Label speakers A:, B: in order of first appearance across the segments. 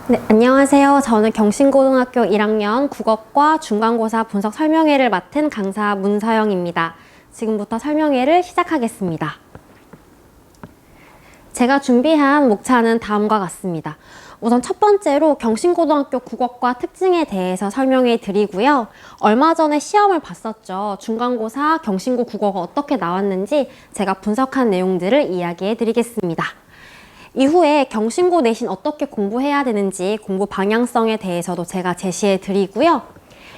A: 네, 안녕하세요. 저는 경신고등학교 1학년 국어과 중간고사 분석 설명회를 맡은 강사 문서영입니다. 지금부터 설명회를 시작하겠습니다. 제가 준비한 목차는 다음과 같습니다. 우선 첫 번째로 경신고등학교 국어과 특징에 대해서 설명해 드리고요. 얼마 전에 시험을 봤었죠. 중간고사 경신고 국어가 어떻게 나왔는지 제가 분석한 내용들을 이야기해 드리겠습니다. 이후에 경신고 내신 어떻게 공부해야 되는지 공부 방향성에 대해서도 제가 제시해 드리고요.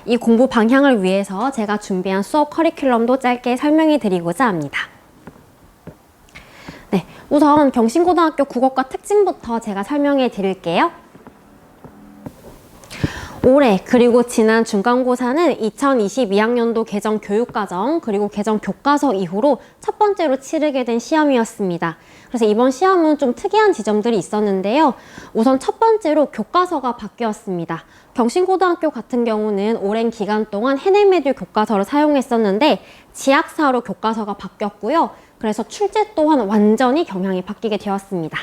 A: 이 공부 방향을 위해서 제가 준비한 수업 커리큘럼도 짧게 설명해 드리고자 합니다. 네, 우선 경신고등학교 국어과 특징부터 제가 설명해 드릴게요. 올해 그리고 지난 중간고사는 2022학년도 개정 교육과정 그리고 개정 교과서 이후로 첫 번째로 치르게 된 시험이었습니다. 그래서 이번 시험은 좀 특이한 지점들이 있었는데요. 우선 첫 번째로 교과서가 바뀌었습니다. 경신고등학교 같은 경우는 오랜 기간 동안 해내메듈 교과서를 사용했었는데 지학사로 교과서가 바뀌었고요. 그래서 출제 또한 완전히 경향이 바뀌게 되었습니다.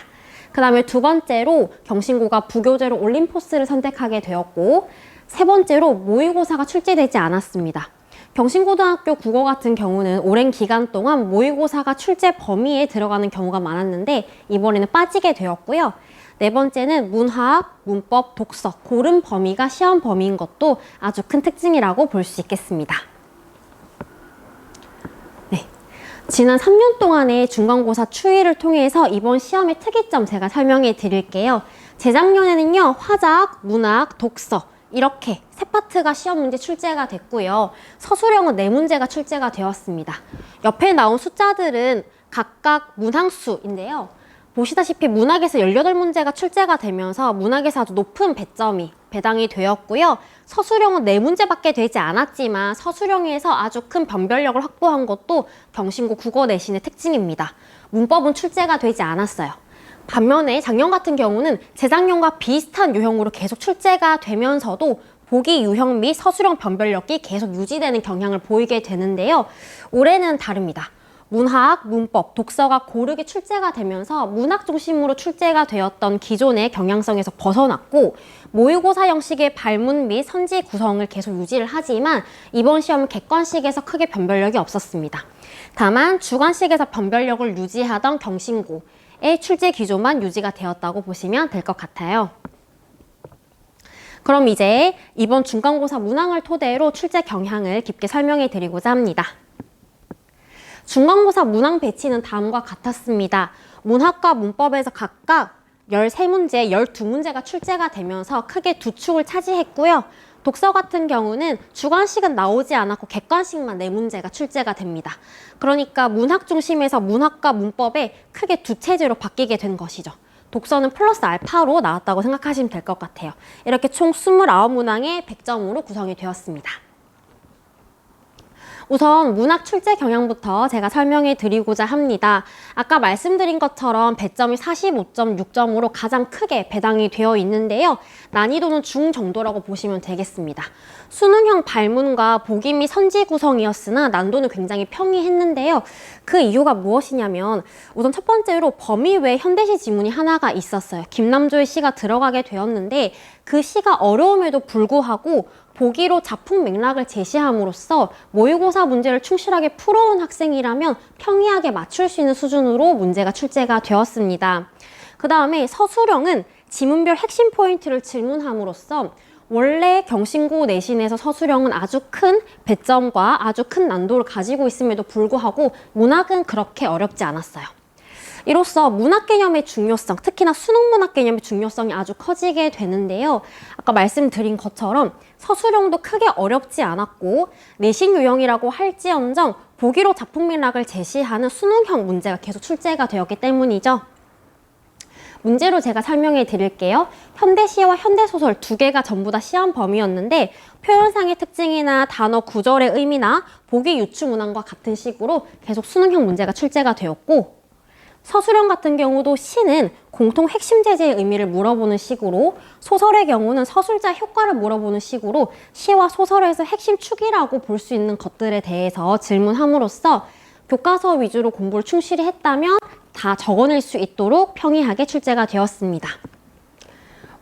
A: 그 다음에 두 번째로 경신고가 부교재로 올림포스를 선택하게 되었고, 세 번째로 모의고사가 출제되지 않았습니다. 경신고등학교 국어 같은 경우는 오랜 기간 동안 모의고사가 출제 범위에 들어가는 경우가 많았는데 이번에는 빠지게 되었고요. 네 번째는 문학, 문법, 독서, 고른 범위가 시험 범위인 것도 아주 큰 특징이라고 볼 수 있겠습니다. 지난 3년 동안의 중간고사 추이를 통해서 이번 시험의 특이점 제가 설명해 드릴게요. 재작년에는요, 화작, 문학, 독서 이렇게 세 파트가 시험 문제 출제가 됐고요. 서술형은 4문제가 출제가 되었습니다. 옆에 나온 숫자들은 각각 문항수인데요. 보시다시피 문학에서 18문제가 출제가 되면서 문학에서 아주 높은 배점이 배당이 되었고요. 서술형은 4문제밖에 되지 않았지만 서술형에서 아주 큰 변별력을 확보한 것도 경신고 국어 내신의 특징입니다. 문법은 출제가 되지 않았어요. 반면에 작년 같은 경우는 재작년과 비슷한 유형으로 계속 출제가 되면서도 보기 유형 및 서술형 변별력이 계속 유지되는 경향을 보이게 되는데요. 올해는 다릅니다. 문학, 문법, 독서가 고르게 출제가 되면서 문학 중심으로 출제가 되었던 기존의 경향성에서 벗어났고 모의고사 형식의 발문 및 선지 구성을 계속 유지를 하지만 이번 시험은 객관식에서 크게 변별력이 없었습니다. 다만 주관식에서 변별력을 유지하던 경신고의 출제 기조만 유지가 되었다고 보시면 될 것 같아요. 그럼 이제 이번 중간고사 문항을 토대로 출제 경향을 깊게 설명해 드리고자 합니다. 중간고사 문항 배치는 다음과 같았습니다. 문학과 문법에서 각각 13문제, 12문제가 출제가 되면서 크게 두 축을 차지했고요. 독서 같은 경우는 주관식은 나오지 않았고 객관식만 4문제가 출제가 됩니다. 그러니까 문학 중심에서 문학과 문법에 크게 두 체제로 바뀌게 된 것이죠. 독서는 플러스 알파로 나왔다고 생각하시면 될 것 같아요. 이렇게 총 29문항의 100점으로 구성이 되었습니다. 우선 문학 출제 경향부터 제가 설명해 드리고자 합니다. 아까 말씀드린 것처럼 배점이 45.6점으로 가장 크게 배당이 되어 있는데요. 난이도는 중 정도라고 보시면 되겠습니다. 수능형 발문과 보기 및 선지 구성이었으나 난도는 굉장히 평이했는데요. 그 이유가 무엇이냐면 우선 첫 번째로 범위 외에 현대시 지문이 하나가 있었어요. 김남조의 시가 들어가게 되었는데 그 시가 어려움에도 불구하고 보기로 작품 맥락을 제시함으로써 모의고사 문제를 충실하게 풀어온 학생이라면 평이하게 맞출 수 있는 수준으로 문제가 출제가 되었습니다. 그 다음에 서술형은 지문별 핵심 포인트를 질문함으로써 원래 경신고 내신에서 서술형은 아주 큰 배점과 아주 큰 난도를 가지고 있음에도 불구하고 문학은 그렇게 어렵지 않았어요. 이로써 문학 개념의 중요성, 특히나 수능 문학 개념의 중요성이 아주 커지게 되는데요. 아까 말씀드린 것처럼 서술형도 크게 어렵지 않았고 내신 유형이라고 할지언정 보기로 작품 맥락을 제시하는 수능형 문제가 계속 출제가 되었기 때문이죠. 문제로 제가 설명해 드릴게요. 현대시와 현대소설 두 개가 전부 다 시험 범위였는데 표현상의 특징이나 단어 구절의 의미나 보기 유추 문항과 같은 식으로 계속 수능형 문제가 출제가 되었고 서술형 같은 경우도 시는 공통 핵심 제재의 의미를 물어보는 식으로 소설의 경우는 서술자 효과를 물어보는 식으로 시와 소설에서 핵심 축이라고 볼 수 있는 것들에 대해서 질문함으로써 교과서 위주로 공부를 충실히 했다면 다 적어낼 수 있도록 평이하게 출제가 되었습니다.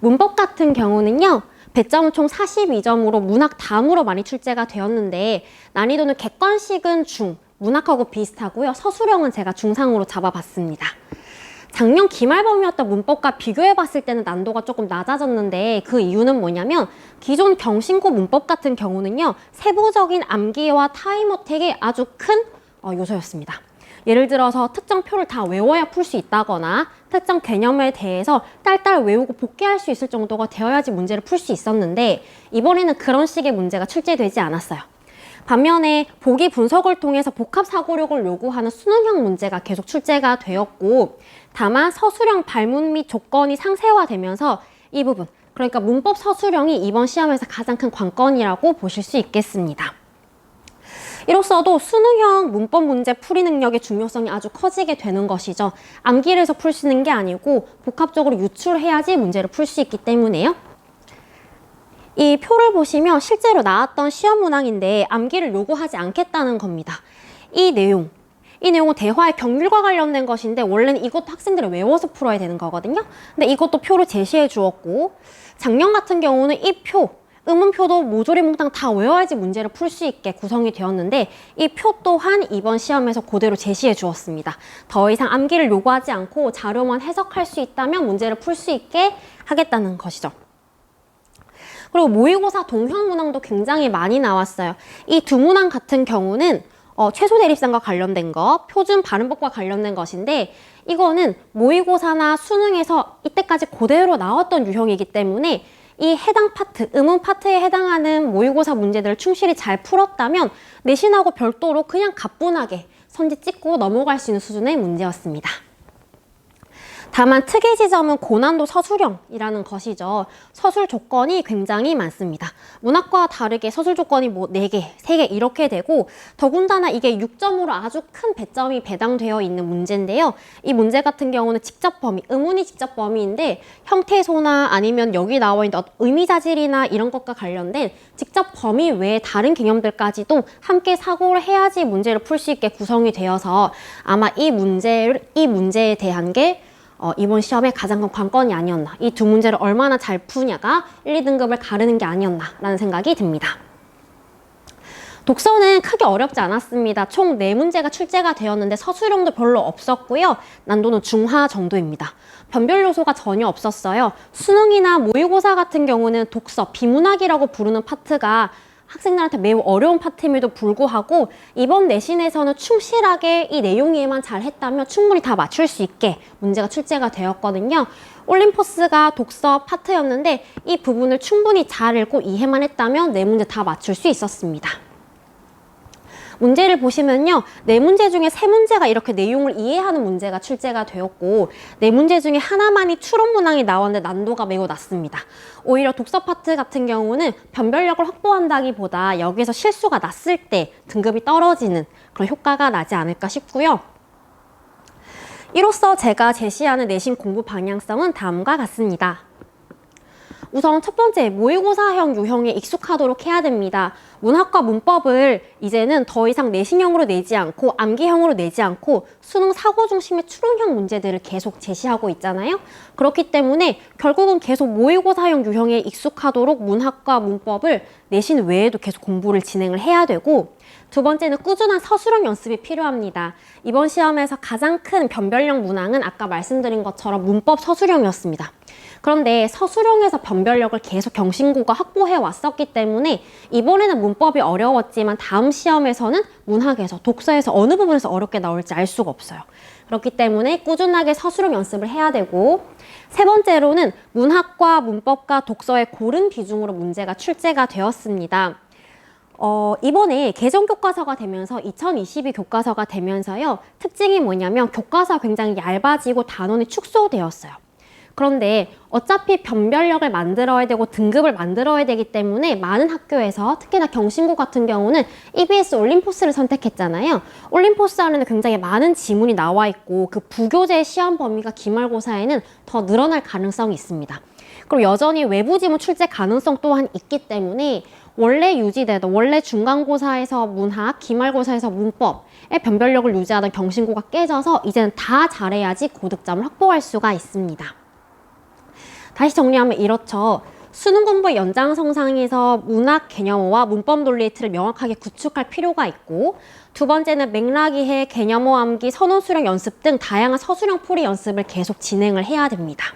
A: 문법 같은 경우는요, 배점은 총 42점으로 문학 다음으로 많이 출제가 되었는데, 난이도는 객관식은 중, 문학하고 비슷하고요. 서술형은 제가 중상으로 잡아봤습니다. 작년 기말범위였던 문법과 비교해봤을 때는 난도가 조금 낮아졌는데, 그 이유는 뭐냐면 기존 경신고 문법 같은 경우는요, 세부적인 암기와 타임 어택이 아주 큰 요소였습니다. 예를 들어서 특정 표를 다 외워야 풀 수 있다거나 특정 개념에 대해서 딸딸 외우고 복귀할 수 있을 정도가 되어야지 문제를 풀 수 있었는데, 이번에는 그런 식의 문제가 출제되지 않았어요. 반면에 보기 분석을 통해서 복합 사고력을 요구하는 수능형 문제가 계속 출제가 되었고, 다만 서술형 발문 및 조건이 상세화되면서 이 부분, 그러니까 문법 서술형이 이번 시험에서 가장 큰 관건이라고 보실 수 있겠습니다. 이로써도 수능형 문법 문제 풀이 능력의 중요성이 아주 커지게 되는 것이죠. 암기를 해서 풀 수 있는 게 아니고 복합적으로 유출해야지 문제를 풀 수 있기 때문에요. 이 표를 보시면 실제로 나왔던 시험 문항인데 암기를 요구하지 않겠다는 겁니다. 이 내용은 대화의 경률과 관련된 것인데 원래는 이것도 학생들이 외워서 풀어야 되는 거거든요. 근데 이것도 표로 제시해 주었고, 작년 같은 경우는 이 의문표도 모조리 몽땅 다 외워야지 문제를 풀 수 있게 구성이 되었는데, 이 표 또한 이번 시험에서 그대로 제시해 주었습니다. 더 이상 암기를 요구하지 않고 자료만 해석할 수 있다면 문제를 풀 수 있게 하겠다는 것이죠. 그리고 모의고사 동형 문항도 굉장히 많이 나왔어요. 이 두 문항 같은 경우는 최소 대립상과 관련된 것, 표준 발음법과 관련된 것인데, 이거는 모의고사나 수능에서 이때까지 그대로 나왔던 유형이기 때문에 이 해당 파트, 의문 파트에 해당하는 모의고사 문제들을 충실히 잘 풀었다면 내신하고 별도로 그냥 가뿐하게 선지 찍고 넘어갈 수 있는 수준의 문제였습니다. 다만 특이 지점은 고난도 서술형이라는 것이죠. 서술 조건이 굉장히 많습니다. 문학과 다르게 서술 조건이 뭐 4개, 3개 이렇게 되고, 더군다나 이게 6점으로 아주 큰 배점이 배당되어 있는 문제인데요. 이 문제 같은 경우는 직접 범위, 의문이 직접 범위인데 형태소나 아니면 여기 나와 있는 의미자질이나 이런 것과 관련된 직접 범위 외에 다른 개념들까지도 함께 사고를 해야지 문제를 풀 수 있게 구성이 되어서 아마 이 문제에 대한 게 이번 시험의 가장 큰 관건이 아니었나, 이 두 문제를 얼마나 잘 푸냐가 1, 2등급을 가르는 게 아니었나 라는 생각이 듭니다. 독서는 크게 어렵지 않았습니다. 총 4문제가 출제가 되었는데 서술형도 별로 없었고요. 난도는 중하 정도입니다. 변별 요소가 전혀 없었어요. 수능이나 모의고사 같은 경우는 독서, 비문학이라고 부르는 파트가 학생들한테 매우 어려운 파트임에도 불구하고 이번 내신에서는 충실하게 이 내용 이해만 잘 했다면 충분히 다 맞출 수 있게 문제가 출제가 되었거든요. 올림포스가 독서 파트였는데 이 부분을 충분히 잘 읽고 이해만 했다면 4문제 다 맞출 수 있었습니다. 문제를 보시면요, 4문제 중에 3문제가 이렇게 내용을 이해하는 문제가 출제가 되었고, 4문제 중에 하나만이 추론 문항이 나왔는데 난도가 매우 낮습니다. 오히려 독서 파트 같은 경우는 변별력을 확보한다기보다 여기서 실수가 났을 때 등급이 떨어지는 그런 효과가 나지 않을까 싶고요. 이로써 제가 제시하는 내신 공부 방향성은 다음과 같습니다. 우선 첫 번째, 모의고사형 유형에 익숙하도록 해야 됩니다. 문학과 문법을 이제는 더 이상 내신형으로 내지 않고 암기형으로 내지 않고 수능 사고 중심의 추론형 문제들을 계속 제시하고 있잖아요. 그렇기 때문에 결국은 계속 모의고사형 유형에 익숙하도록 문학과 문법을 내신 외에도 계속 공부를 진행을 해야 되고, 두 번째는 꾸준한 서술형 연습이 필요합니다. 이번 시험에서 가장 큰 변별력 문항은 아까 말씀드린 것처럼 문법 서술형이었습니다. 그런데 서술형에서 변별력을 계속 경신고가 확보해 왔었기 때문에 이번에는 문법이 어려웠지만 다음 시험에서는 문학에서, 독서에서 어느 부분에서 어렵게 나올지 알 수가 없어요. 그렇기 때문에 꾸준하게 서술형 연습을 해야 되고, 세 번째로는 문학과 문법과 독서의 고른 비중으로 문제가 출제가 되었습니다. 이번에 개정 교과서가 되면서 2022 교과서가 되면서요, 특징이 뭐냐면 교과서가 굉장히 얇아지고 단원이 축소되었어요. 그런데 어차피 변별력을 만들어야 되고 등급을 만들어야 되기 때문에 많은 학교에서, 특히나 경신고 같은 경우는 EBS 올림포스를 선택했잖아요. 올림포스 안에는 굉장히 많은 지문이 나와 있고 그 부교재 시험 범위가 기말고사에는 더 늘어날 가능성이 있습니다. 그리고 여전히 외부 지문 출제 가능성 또한 있기 때문에 원래 유지되던, 원래 중간고사에서 문학, 기말고사에서 문법의 변별력을 유지하던 경신고가 깨져서 이제는 다 잘해야지 고득점을 확보할 수가 있습니다. 다시 정리하면 이렇죠. 수능 공부의 연장선상에서 문학 개념어와 문법 논리의 틀을 명확하게 구축할 필요가 있고, 두 번째는 맥락 이해, 개념어 암기, 선호 수령 연습 등 다양한 서술형 풀이 연습을 계속 진행을 해야 됩니다.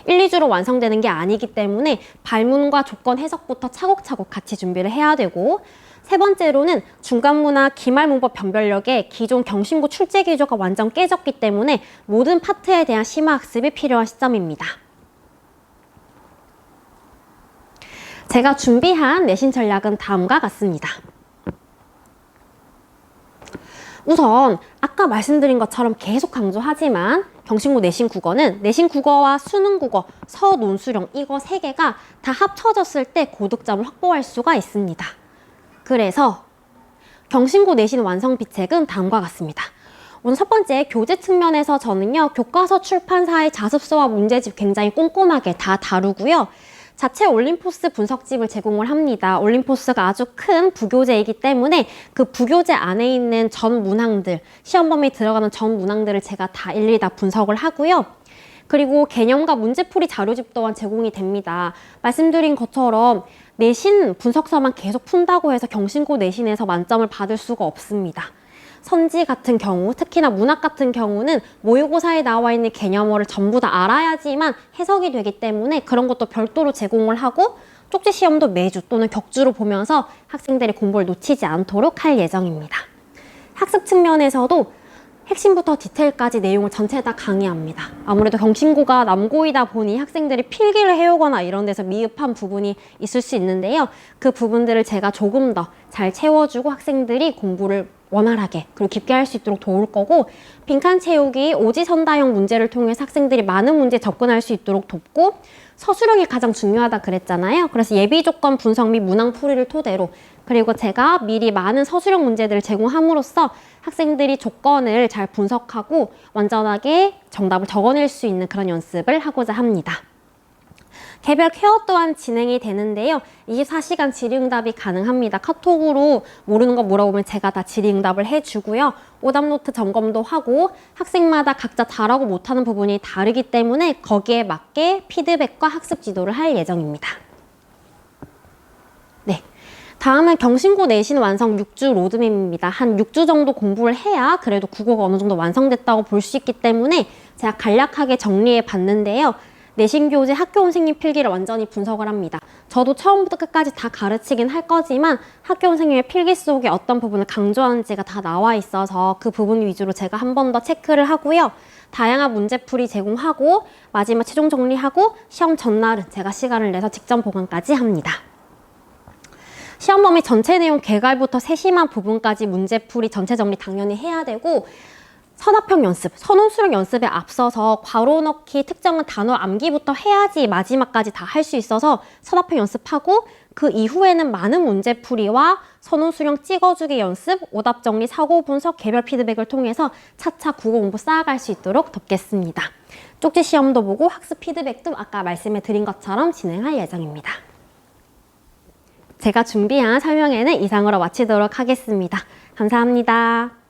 A: 1, 2주로 완성되는 게 아니기 때문에 발문과 조건 해석부터 차곡차곡 같이 준비를 해야 되고, 세 번째로는 중간문화 기말문법 변별력에 기존 경신고 출제 기조가 완전 깨졌기 때문에 모든 파트에 대한 심화학습이 필요한 시점입니다. 제가 준비한 내신 전략은 다음과 같습니다. 우선 아까 말씀드린 것처럼 계속 강조하지만 경신고 내신 국어는 내신 국어와 수능 국어, 서논수령 이거 세 개가 다 합쳐졌을 때 고득점을 확보할 수가 있습니다. 그래서 경신고 내신 완성 비책은 다음과 같습니다. 오늘 첫 번째 교재 측면에서 저는요, 교과서 출판사의 자습서와 문제집 굉장히 꼼꼼하게 다 다루고요. 자체 올림포스 분석집을 제공을 합니다. 올림포스가 아주 큰 부교재이기 때문에 그 부교재 안에 있는 전 문항들, 시험 범위에 들어가는 전 문항들을 제가 다 일일이 다 분석을 하고요. 그리고 개념과 문제풀이 자료집 또한 제공이 됩니다. 말씀드린 것처럼 내신 분석서만 계속 푼다고 해서 경신고 내신에서 만점을 받을 수가 없습니다. 선지 같은 경우, 특히나 문학 같은 경우는 모의고사에 나와 있는 개념어를 전부 다 알아야지만 해석이 되기 때문에 그런 것도 별도로 제공을 하고, 쪽지 시험도 매주 또는 격주로 보면서 학생들이 공부를 놓치지 않도록 할 예정입니다. 학습 측면에서도 핵심부터 디테일까지 내용을 전체 다 강의합니다. 아무래도 경신고가 남고이다 보니 학생들이 필기를 해오거나 이런 데서 미흡한 부분이 있을 수 있는데요. 그 부분들을 제가 조금 더 잘 채워주고 학생들이 공부를 원활하게 그리고 깊게 할 수 있도록 도울 거고, 빈칸 채우기, 오지선다형 문제를 통해서 학생들이 많은 문제에 접근할 수 있도록 돕고, 서술형이 가장 중요하다 그랬잖아요. 그래서 예비 조건 분석 및 문항 풀이를 토대로, 그리고 제가 미리 많은 서술형 문제들을 제공함으로써 학생들이 조건을 잘 분석하고 완전하게 정답을 적어낼 수 있는 그런 연습을 하고자 합니다. 개별 케어 또한 진행이 되는데요. 24시간 질의응답이 가능합니다. 카톡으로 모르는 거 물어보면 제가 다 질의응답을 해주고요. 오답노트 점검도 하고, 학생마다 각자 잘하고 못하는 부분이 다르기 때문에 거기에 맞게 피드백과 학습 지도를 할 예정입니다. 네. 다음은 경신고 내신 완성 6주 로드맵입니다. 한 6주 정도 공부를 해야 그래도 국어가 어느 정도 완성됐다고 볼 수 있기 때문에 제가 간략하게 정리해 봤는데요. 내신 교재 학교 선생님 필기를 완전히 분석을 합니다. 저도 처음부터 끝까지 다 가르치긴 할 거지만 학교 선생님의 필기 속에 어떤 부분을 강조하는지가 다 나와 있어서 그 부분 위주로 제가 한 번 더 체크를 하고요. 다양한 문제풀이 제공하고 마지막 최종 정리하고 시험 전날은 제가 시간을 내서 직전 보강까지 합니다. 시험 범위 전체 내용 개괄부터 세심한 부분까지 문제풀이 전체 정리 당연히 해야 되고, 선합형 연습, 선호 수령 연습에 앞서서 괄호 넣기, 특정한 단어 암기부터 해야지 마지막까지 다 할 수 있어서 선합형 연습하고, 그 이후에는 많은 문제풀이와 선호 수령 찍어주기 연습, 오답 정리, 사고 분석, 개별 피드백을 통해서 차차 국어 공부 쌓아갈 수 있도록 돕겠습니다. 쪽지 시험도 보고 학습 피드백도 아까 말씀해 드린 것처럼 진행할 예정입니다. 제가 준비한 설명회는 이상으로 마치도록 하겠습니다. 감사합니다.